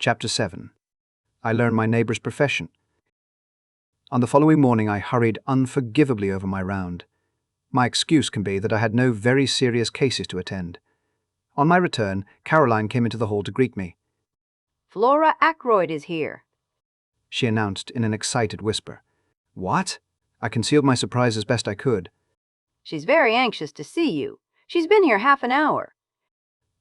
Chapter 7. I learn my neighbour's profession. On the following morning I hurried unforgivably over my round. My excuse can be that I had no very serious cases to attend. On my return, Caroline came into the hall to greet me. "Flora Ackroyd is here," she announced in an excited whisper. What? I concealed my surprise as best I could. "She's very anxious to see you. She's been here half an hour."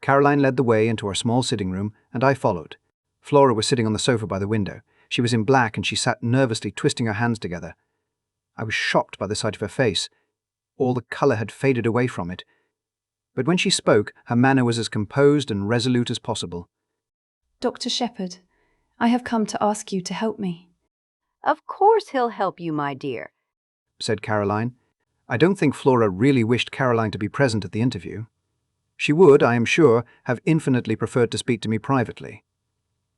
Caroline led the way into our small sitting room, and I followed. Flora was sitting on the sofa by the window. She was in black and she sat nervously twisting her hands together. I was shocked by the sight of her face. All the colour had faded away from it. But when she spoke, her manner was as composed and resolute as possible. "Dr. Shepherd, I have come to ask you to help me." "Of course he'll help you, my dear," said Caroline. I don't think Flora really wished Caroline to be present at the interview. She would, I am sure, have infinitely preferred to speak to me privately.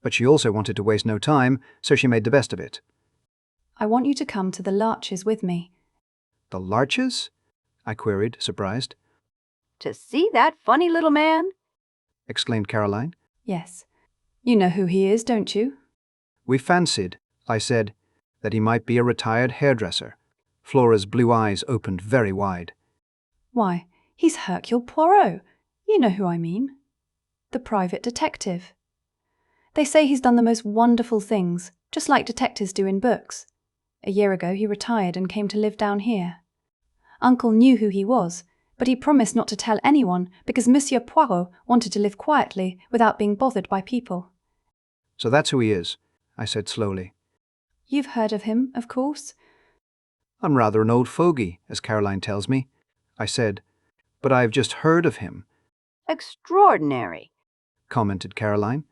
But she also wanted to waste no time, so she made the best of it. "I want you to come to the Larches with me." The Larches? I queried, surprised. "To see that funny little man?" Exclaimed Caroline. "Yes. You know who he is, don't you?" We fancied, I said, that he might be a retired hairdresser. Flora's blue eyes opened very wide. "Why, he's Hercule Poirot. You know who I mean. The private detective. They say he's done the most wonderful things, just like detectives do in books. A year ago he retired and came to live down here. Uncle knew who he was, but he promised not to tell anyone because Monsieur Poirot wanted to live quietly without being bothered by people." So that's who he is, I said slowly. "You've heard of him, of course." I'm rather an old fogey, as Caroline tells me, I said, but I've just heard of him. "Extraordinary," commented Caroline.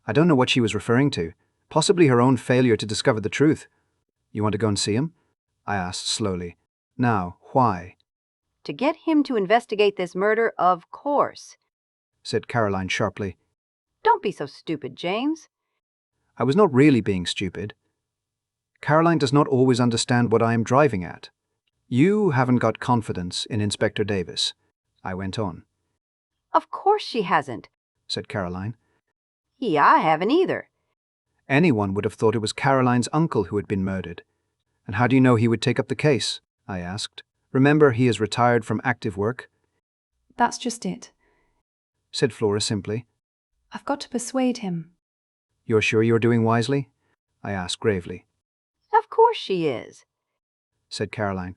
I don't know what she was referring to, possibly her own failure to discover the truth. You want to go and see him? I asked slowly. Now, why? "To get him to investigate this murder, of course," said Caroline sharply. "Don't be so stupid, James." I was not really being stupid. Caroline does not always understand what I am driving at. You haven't got confidence in Inspector Davis, I went on. "Of course she hasn't," said Caroline. "I haven't either." Anyone would have thought it was Caroline's uncle who had been murdered. And how do you know he would take up the case? I asked. Remember, he is retired from active work. "That's just it," said Flora simply. "I've got to persuade him." You're sure you're doing wisely? I asked gravely. "Of course she is," said Caroline.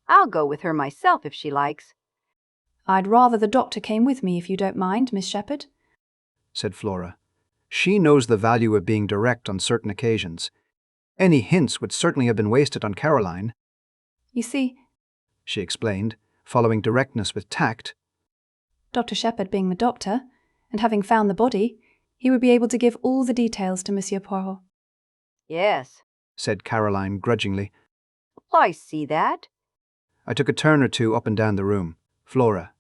"I'll go with her myself if she likes." "I'd rather the doctor came with me if you don't mind, Miss Shepherd," said Flora. She knows the value of being direct on certain occasions. Any hints would certainly have been wasted on Caroline. "You see," she explained, following directness with tact, "Dr. Shepherd being the doctor, and having found the body, he would be able to give all the details to Monsieur Poirot." "Yes," said Caroline grudgingly. "I see that." I took a turn or two up and down the room. Flora,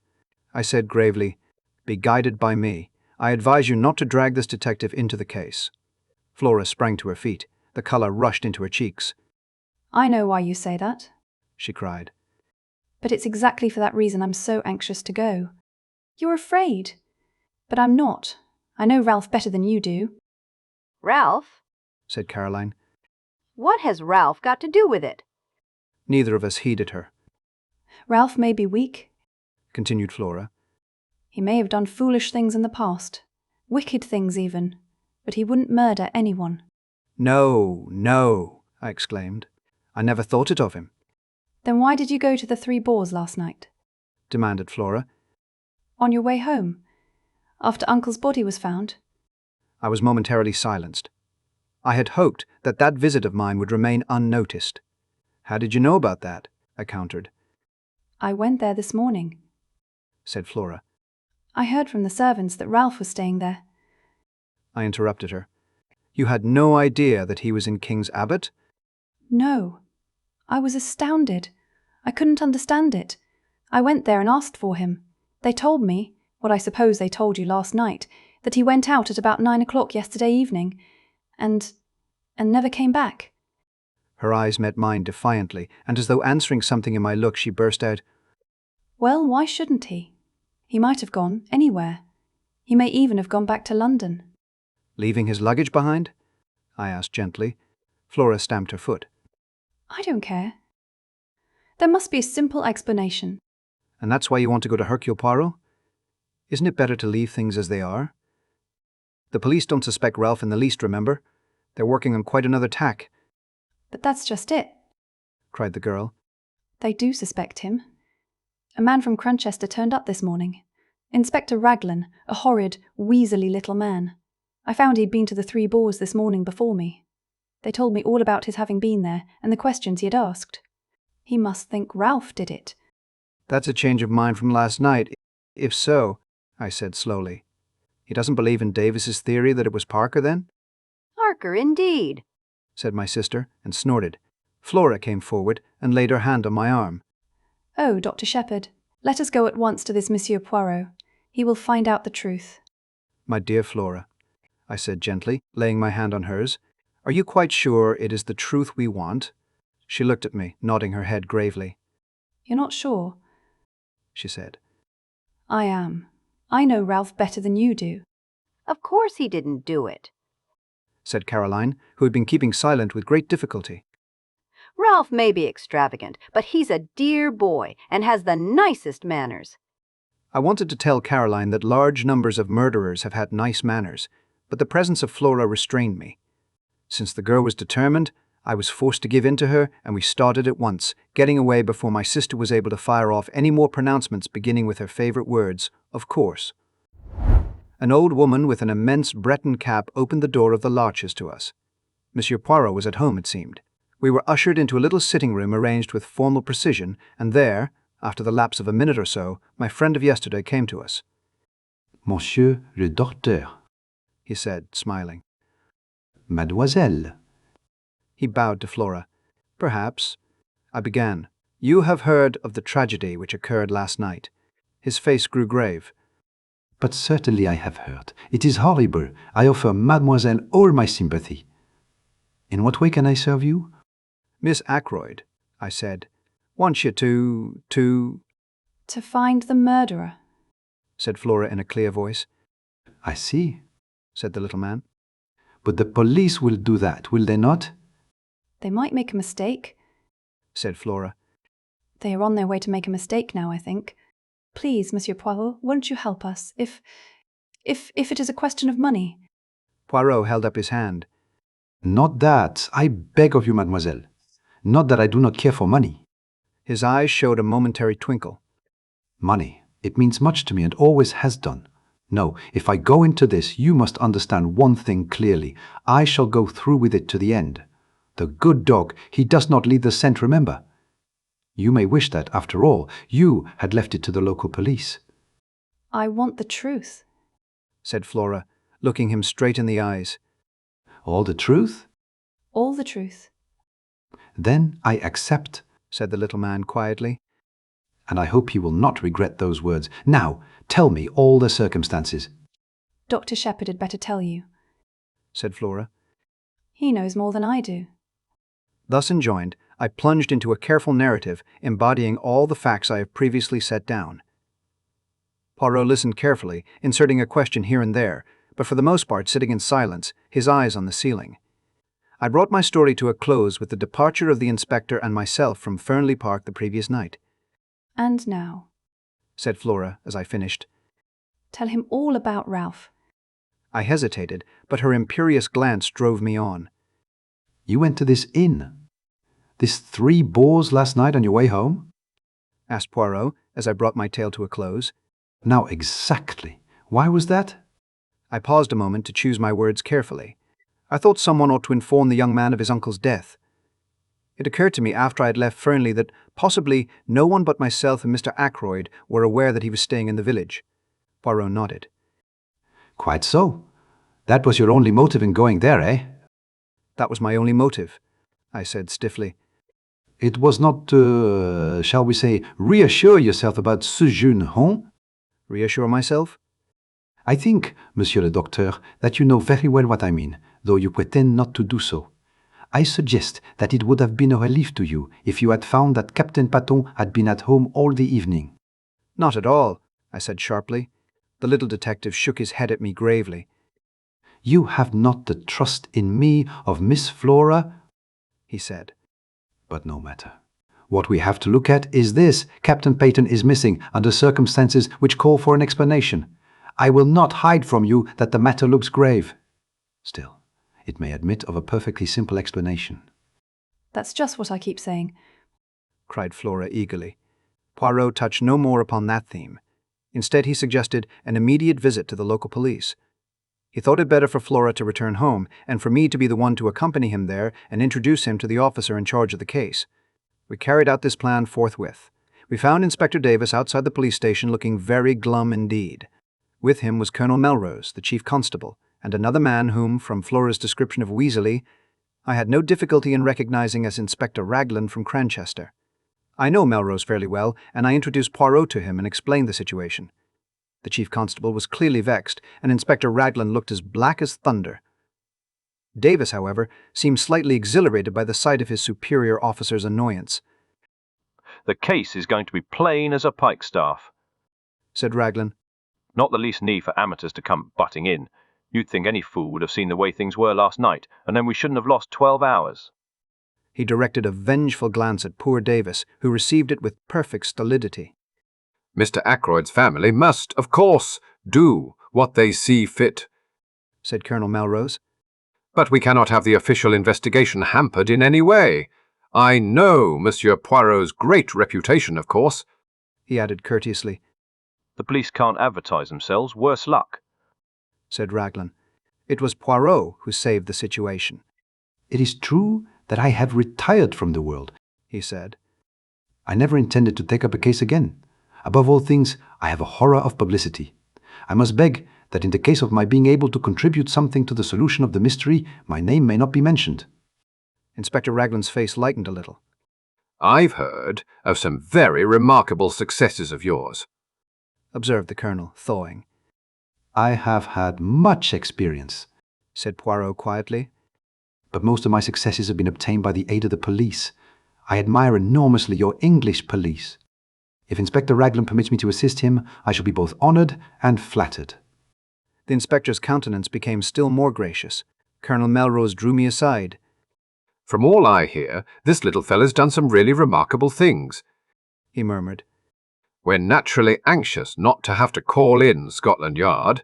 I said gravely, be guided by me. I advise you not to drag this detective into the case. Flora sprang to her feet. The colour rushed into her cheeks. "I know why you say that," she cried. "but it's exactly for that reason I'm so anxious to go. You're afraid. But I'm not. I know Ralph better than you do." "Ralph?" said Caroline. "What has Ralph got to do with it?" Neither of us heeded her. "Ralph may be weak," continued Flora. "He may have done foolish things in the past, wicked things even, but he wouldn't murder anyone." No, no, I exclaimed. I never thought it of him. "Then why did you go to the Three Boars last night?" demanded Flora. "On your way home, after Uncle's body was found?" I was momentarily silenced. I had hoped that that visit of mine would remain unnoticed. How did you know about that? I countered. "I went there this morning," said Flora. "I heard from the servants that Ralph was staying there." I interrupted her. You had no idea that he was in King's Abbot? "No. I was astounded. I couldn't understand it. I went there and asked for him. They told me, what I suppose they told you last night, that he went out at about 9 o'clock yesterday evening, and never came back." Her eyes met mine defiantly, and as though answering something in my look, she burst out, "Well, why shouldn't he? He might have gone anywhere. He may even have gone back to London." Leaving his luggage behind? I asked gently. Flora stamped her foot. I don't care. There must be a simple explanation. And that's why you want to go to Hercule Poirot? Isn't it better to leave things as they are? The police don't suspect Ralph in the least, remember? They're working on quite another tack. But that's just it, Cried the girl. They do suspect him. A man from Crunchester turned up this morning. Inspector Raglan, a horrid, weaselly little man. I found he'd been to the Three Boars this morning before me. They told me all about his having been there and the questions he had asked. He must think Ralph did it. That's a change of mind from last night. If so, I said slowly. He doesn't believe in Davis's theory that it was Parker then? Parker, indeed, Said my sister, and snorted. Flora came forward and laid her hand on my arm. Oh, Dr. Shepherd, let us go at once to this Monsieur Poirot. He will find out the truth. My dear Flora, I said gently, laying my hand on hers, are you quite sure it is the truth we want? She looked at me, nodding her head gravely. You're not sure? She said. I am. I know Ralph better than you do. Of course he didn't do it. Said Caroline, who had been keeping silent with great difficulty. Ralph may be extravagant, but he's a dear boy and has the nicest manners. I wanted to tell Caroline that large numbers of murderers have had nice manners, but the presence of Flora restrained me. Since the girl was determined, I was forced to give in to her, and we started at once, getting away before my sister was able to fire off any more pronouncements beginning with her favorite words, of course. An old woman with an immense Breton cap opened the door of the Larches to us. Monsieur Poirot was at home, it seemed. We were ushered into a little sitting room arranged with formal precision, and there, after the lapse of a minute or so, my friend of yesterday came to us. Monsieur le docteur, He said, smiling. Mademoiselle. He bowed to Flora. Perhaps. I began. You have heard of the tragedy which occurred last night. His face grew grave. But certainly I have heard. It is horrible. I offer Mademoiselle all my sympathy. In what way can I serve you? Miss Ackroyd, I said, wants you to... To find the murderer. said Flora in a clear voice. I see. Said the little man. But the police will do that, will they not? They might make a mistake. Said Flora. They are on their way to make a mistake now, I think. Please, Monsieur Poirot, won't you help us, if it is a question of money? Poirot held up his hand. Not that. I beg of you, mademoiselle. Not that I do not care for money. His eyes showed a momentary twinkle. Money. It means much to me and always has done. No, if I go into this, you must understand one thing clearly. I shall go through with it to the end. The good dog, he does not leave the scent, remember. You may wish that, after all, you had left it to the local police. I want the truth, Said Flora, looking him straight in the eyes. All the truth? all the truth. Then I accept, Said the little man quietly. and I hope you will not regret those words. Now, tell me all the circumstances. Dr. Shepherd had better tell you. Said Flora. He knows more than I do. Thus enjoined, I plunged into a careful narrative embodying all the facts I have previously set down. Poirot listened carefully, inserting a question here and there, but for the most part sitting in silence, his eyes on the ceiling. I brought my story to a close with the departure of the inspector and myself from Fernley Park the previous night. And now, Said Flora as I finished. tell him all about Ralph. I hesitated, but her imperious glance drove me on. You went to this inn? This Three Boars last night on your way home? Asked Poirot as I brought my tale to a close. Now exactly. Why was that? I paused a moment to choose my words carefully. I thought someone ought to inform the young man of his uncle's death. It occurred to me after I had left Fernley that possibly no one but myself and Mr. Ackroyd were aware that he was staying in the village. Poirot nodded. Quite so. That was your only motive in going there, eh? That was my only motive, I said stiffly. It was not, shall we say, reassure yourself about ce jeune homme? Reassure myself? I think, Monsieur le Docteur, that you know very well what I mean, though you pretend not to do so. I suggest that it would have been a relief to you if you had found that Captain Paton had been at home all the evening. Not at all, I said sharply. The little detective shook his head at me gravely. You have not the trust in me of Miss Flora, he said. But no matter. What we have to look at is this. Captain Peyton is missing under circumstances which call for an explanation. I will not hide from you that the matter looks grave. Still, it may admit of a perfectly simple explanation. That's just what I keep saying, cried Flora eagerly. Poirot touched no more upon that theme. Instead, he suggested an immediate visit to the local police. He thought it better for Flora to return home and for me to be the one to accompany him there and introduce him to the officer in charge of the case. We carried out this plan forthwith. We found Inspector Davis outside the police station looking very glum indeed. With him was Colonel Melrose, the chief constable, and another man whom, from Flora's description of Weasley, I had no difficulty in recognizing as Inspector Raglan from Cranchester. I know Melrose fairly well, and I introduced Poirot to him and explained the situation. The chief constable was clearly vexed, and Inspector Raglan looked as black as thunder. Davis, however, seemed slightly exhilarated by the sight of his superior officer's annoyance. "The case is going to be plain as a pikestaff," said Raglan. "Not the least need for amateurs to come butting in. You'd think any fool would have seen the way things were last night, and then we shouldn't have lost 12 hours. He directed a vengeful glance at poor Davis, who received it with perfect stolidity. "Mr. Ackroyd's family must, of course, do what they see fit," said Colonel Melrose. "But we cannot have the official investigation hampered in any way. I know Monsieur Poirot's great reputation, of course," he added courteously. "The police can't advertise themselves, worse luck," said Raglan. It was Poirot who saved the situation. It is true that I have retired from the world, he said. I never intended to take up a case again. Above all things, I have a horror of publicity. I must beg that in the case of my being able to contribute something to the solution of the mystery, my name may not be mentioned. Inspector Raglan's face lightened a little. "I've heard of some very remarkable successes of yours," observed the colonel, thawing. I have had much experience, said Poirot quietly. But most of my successes have been obtained by the aid of the police. I admire enormously your English police. If Inspector Raglan permits me to assist him, I shall be both honoured and flattered. The inspector's countenance became still more gracious. Colonel Melrose drew me aside. "From all I hear, this little fellow's done some really remarkable things," he murmured. "We're naturally anxious not to have to call in Scotland Yard.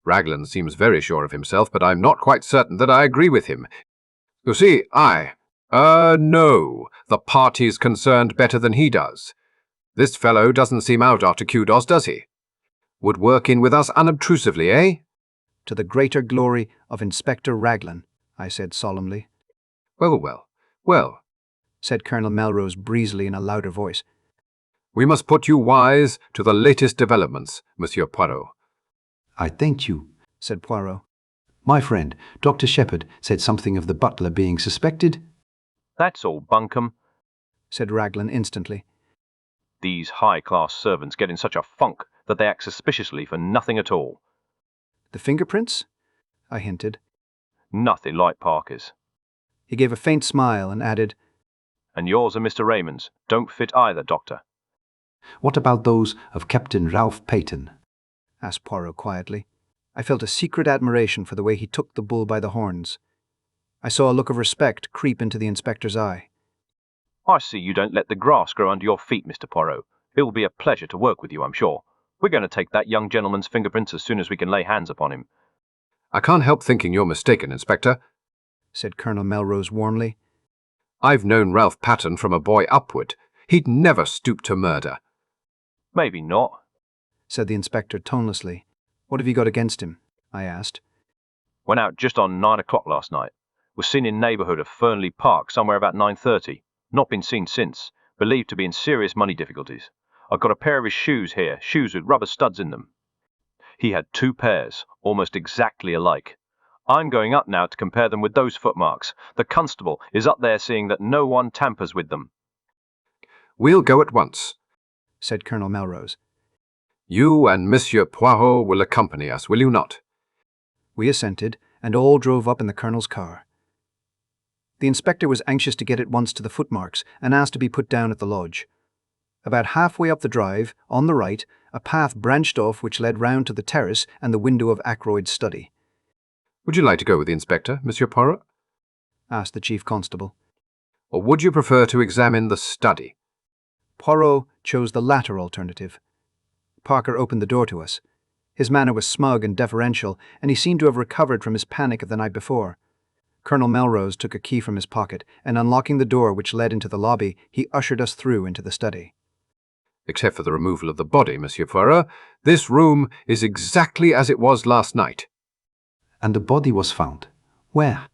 Raglan seems very sure of himself, but I'm not quite certain that I agree with him. You see, I know the parties concerned better than he does. This fellow doesn't seem out after kudos, does he? Would work in with us unobtrusively, eh?" To the greater glory of Inspector Raglan, I said solemnly. Well, said Colonel Melrose breezily in a louder voice. "We must put you wise to the latest developments, Monsieur Poirot." I thank you, said Poirot. My friend, Dr. Shepherd, said something of the butler being suspected. "That's all bunkum," said Raglan instantly. "These high-class servants get in such a funk that they act suspiciously for nothing at all." The fingerprints? I hinted. "Nothing like Parker's." He gave a faint smile and added, "And yours and Mr. Raymond's don't fit either, Doctor." What about those of Captain Ralph Peyton? asked Poirot quietly. I felt a secret admiration for the way he took the bull by the horns. I saw a look of respect creep into the inspector's eye. "I see you don't let the grass grow under your feet, Mr. Poirot. It will be a pleasure to work with you, I'm sure. We're going to take that young gentleman's fingerprints as soon as we can lay hands upon him." "I can't help thinking you're mistaken, Inspector," said Colonel Melrose warmly. "I've known Ralph Patten from a boy upward. He'd never stoop to murder." "Maybe not," said the inspector tonelessly. What have you got against him? I asked. "Went out just on 9 o'clock last night. Was seen in neighbourhood of Fernley Park somewhere about 9:30. Not been seen since. Believed to be in serious money difficulties. I've got a pair of his shoes here, shoes with rubber studs in them. He had 2 pairs, almost exactly alike. I'm going up now to compare them with those footmarks. The constable is up there seeing that no one tampers with them." "We'll go at once," said Colonel Melrose. "You and Monsieur Poirot will accompany us, will you not?" We assented, and all drove up in the colonel's car. The inspector was anxious to get at once to the footmarks and asked to be put down at the lodge. About halfway up the drive, on the right, a path branched off which led round to the terrace and the window of Ackroyd's study. Would you like to go with the inspector, Monsieur Poirot? asked the chief constable. Or would you prefer to examine the study? Poirot chose the latter alternative. Parker opened the door to us. His manner was smug and deferential, and he seemed to have recovered from his panic of the night before. Colonel Melrose took a key from his pocket, and unlocking the door which led into the lobby, he ushered us through into the study. Except for the removal of the body, Monsieur Poirot, this room is exactly as it was last night. And the body was found. Where?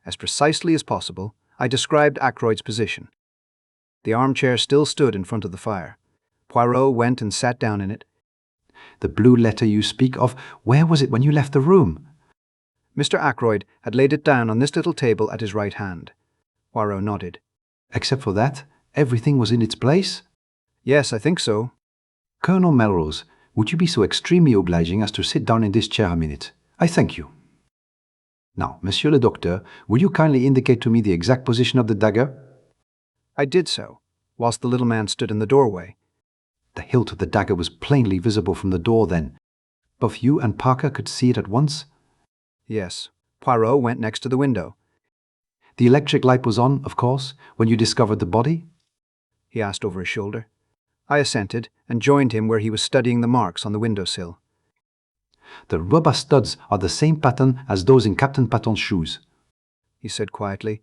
As precisely as possible, I described Ackroyd's position. The armchair still stood in front of the fire. Poirot went and sat down in it. The blue letter you speak of, where was it when you left the room? Mr. Ackroyd had laid it down on this little table at his right hand. Poirot nodded. Except for that, everything was in its place? Yes, I think so. Colonel Melrose, would you be so extremely obliging as to sit down in this chair a minute? I thank you. Now, Monsieur le Docteur, will you kindly indicate to me the exact position of the dagger? I did so, whilst the little man stood in the doorway. The hilt of the dagger was plainly visible from the door then. Both you and Parker could see it at once? Yes. Poirot went next to the window. The electric light was on, of course, when you discovered the body? He asked over his shoulder. I assented and joined him where he was studying the marks on the windowsill. The rubber studs are the same pattern as those in Captain Patton's shoes, he said quietly.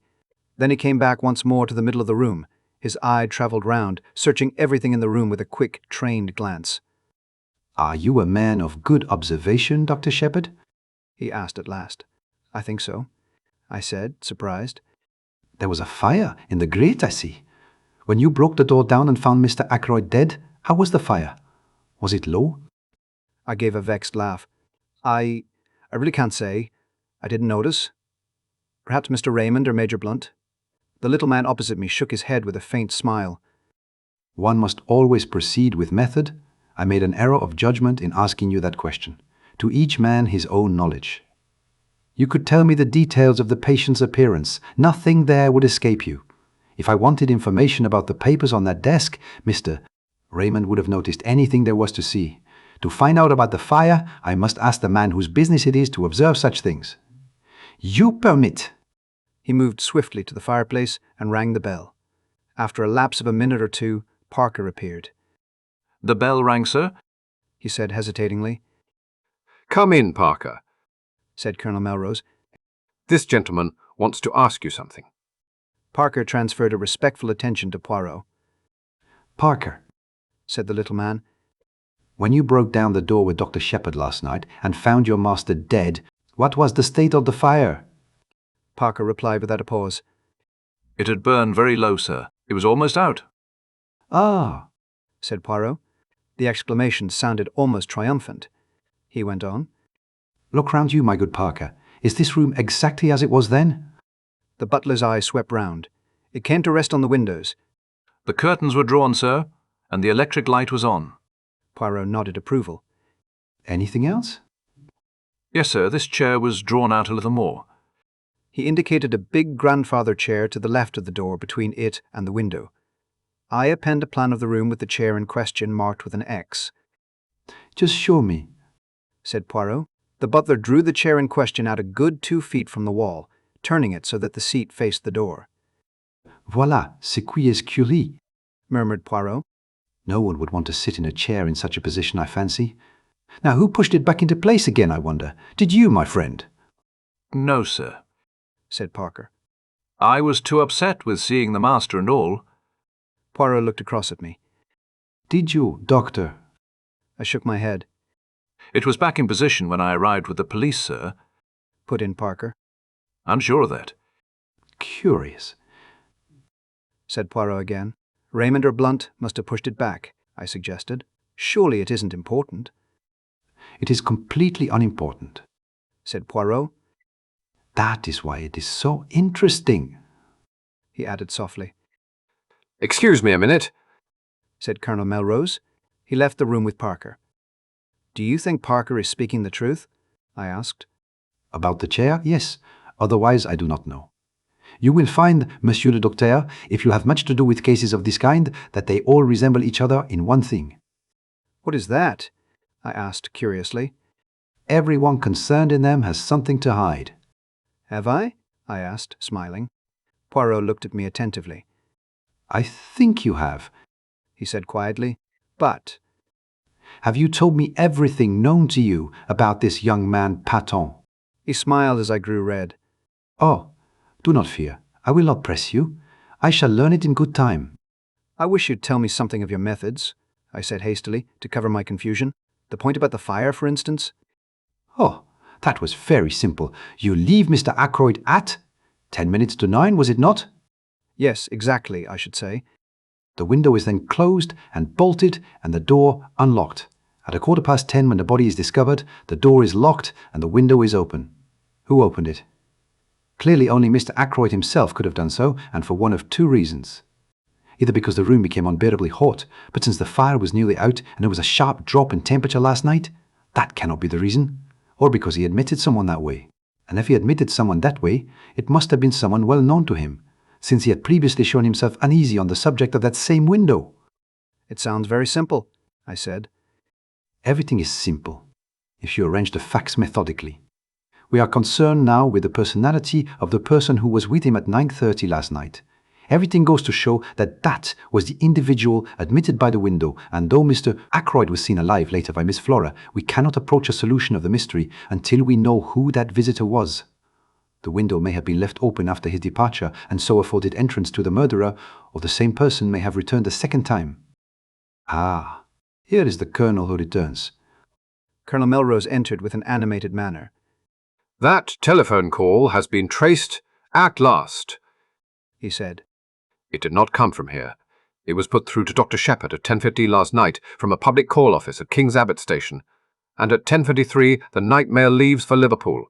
Then he came back once more to the middle of the room. His eye travelled round, searching everything in the room with a quick, trained glance. Are you a man of good observation, Dr. Shepherd? He asked at last. I think so, I said, surprised. There was a fire in the grate, I see. When you broke the door down and found Mr. Ackroyd dead, how was the fire? Was it low? I gave a vexed laugh. I really can't say. I didn't notice. Perhaps Mr. Raymond or Major Blunt. The little man opposite me shook his head with a faint smile. One must always proceed with method. I made an error of judgment in asking you that question. To each man his own knowledge. You could tell me the details of the patient's appearance. Nothing there would escape you. If I wanted information about the papers on that desk, Mr. Raymond would have noticed anything there was to see. To find out about the fire, I must ask the man whose business it is to observe such things. You permit. He moved swiftly to the fireplace and rang the bell. After a lapse of a minute or two, Parker appeared. The bell rang, sir? He said hesitatingly. Come in, Parker, said Colonel Melrose. This gentleman wants to ask you something. Parker transferred a respectful attention to Poirot. Parker, said the little man, when you broke down the door with Dr. Shepherd last night and found your master dead, what was the state of the fire? Parker replied without a pause. It had burned very low, sir. It was almost out. Ah, said Poirot. The exclamation sounded almost triumphant. He went on. Look round you, my good Parker. Is this room exactly as it was then? The butler's eye swept round. It came to rest on the windows. The curtains were drawn, sir, and the electric light was on. Poirot nodded approval. Anything else? Yes, sir, this chair was drawn out a little more. He indicated a big grandfather chair to the left of the door between it and the window. I append a plan of the room with the chair in question marked with an X. Just show me, said Poirot. The butler drew the chair in question out a good 2 feet from the wall, turning it so that the seat faced the door. Voilà, ce qui est curieux, murmured Poirot. No one would want to sit in a chair in such a position, I fancy. Now, who pushed it back into place again, I wonder? Did you, my friend? No, sir, said Parker. I was too upset with seeing the master and all. Poirot looked across at me. Did you, Doctor? I shook my head. It was back in position when I arrived with the police, sir, put in Parker. I'm sure of that. Curious, said Poirot again. Raymond or Blunt must have pushed it back, I suggested. Surely it isn't important. It is completely unimportant, said Poirot. That is why it is so interesting, he added softly. Excuse me a minute, said Colonel Melrose. He left the room with Parker. Do you think Parker is speaking the truth? I asked. About the chair, yes. Otherwise, I do not know. You will find, Monsieur le Docteur, if you have much to do with cases of this kind, that they all resemble each other in one thing. What is that? I asked curiously. Everyone concerned in them has something to hide. Have I? I asked, smiling. Poirot looked at me attentively. I think you have. He said quietly. But have you told me everything known to you about this young man Patton? he smiled as I grew red. Oh, do not fear. I will not press you. I shall learn it in good time. I wish you'd tell me something of your methods, I said hastily, to cover my confusion. The point about the fire, for instance. Oh, that was very simple. You leave Mr. Ackroyd at 9:10, was it not? Yes, exactly, I should say. The window is then closed and bolted and the door unlocked. At 10:15, when the body is discovered, the door is locked and the window is open. Who opened it? Clearly only Mr. Ackroyd himself could have done so, and for one of two reasons. Either because the room became unbearably hot, but since the fire was nearly out and there was a sharp drop in temperature last night, that cannot be the reason. Or because he admitted someone that way. And if he admitted someone that way, it must have been someone well known to him, since he had previously shown himself uneasy on the subject of that same window. It sounds very simple, I said. Everything is simple, if you arrange the facts methodically. We are concerned now with the personality of the person who was with him at 9:30 last night. Everything goes to show that that was the individual admitted by the window, and though Mr. Ackroyd was seen alive later by Miss Flora, we cannot approach a solution of the mystery until we know who that visitor was. The window may have been left open after his departure and so afforded entrance to the murderer, or the same person may have returned a second time. Ah, here is the Colonel who returns. Colonel Melrose entered with an animated manner. That telephone call has been traced at last, he said. It did not come from here. It was put through to Dr. Shepherd at 10:15 last night from a public call office at King's Abbot Station, and at 10:53 the night mail leaves for Liverpool.